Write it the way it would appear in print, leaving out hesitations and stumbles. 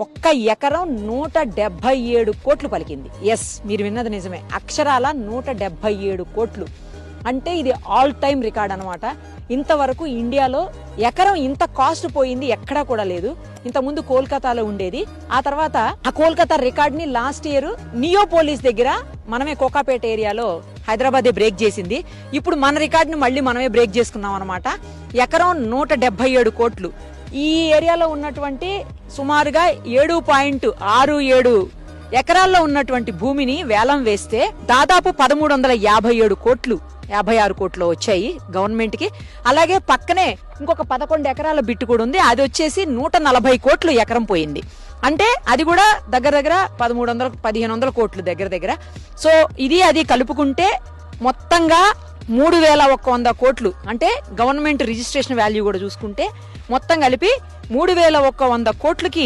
ఒక్క ఎకరం 177 కోట్లు పలికింది. ఎస్, మీరు విన్నది నిజమే. అక్షరాల 177 కోట్లు అంటే ఇది ఆల్ టైమ్ రికార్డ్ అనమాట. ఇంతవరకు ఇండియాలో ఎకరం ఇంత కాస్ట్ పోయింది ఎక్కడా కూడా లేదు. ఇంతకుముందు కోల్కతాలో ఉండేది. ఆ తర్వాత ఆ కోల్కతా రికార్డ్ ని లాస్ట్ ఇయర్ నియోపోలిస్ దగ్గర మనమే కోకాపేట ఏరియాలో హైదరాబాదే బ్రేక్ చేసింది. ఇప్పుడు మన రికార్డ్ ని మళ్ళీ మనమే బ్రేక్ చేసుకున్నాం అనమాట. ఎకరం 177 కోట్లు. ఈ ఏరియాలో ఉన్నటువంటి సుమారుగా 7.67 ఎకరాల్లో ఉన్నటువంటి భూమిని వేలం వేస్తే దాదాపు 1357 కోట్లు 56 కోట్లు వచ్చాయి గవర్నమెంట్ కి. అలాగే పక్కనే ఇంకొక 11 ఎకరాల బిట్టు కూడా ఉంది. అది వచ్చేసి 140 కోట్లు ఎకరం పోయింది. అంటే అది కూడా దగ్గర దగ్గర 1300-1500 కోట్లు దగ్గర దగ్గర. సో ఇది అది కలుపుకుంటే మొత్తంగా 3100 కోట్లు. అంటే గవర్నమెంట్ రిజిస్ట్రేషన్ వాల్యూ కూడా చూసుకుంటే మొత్తం కలిపి 3100 కోట్లకి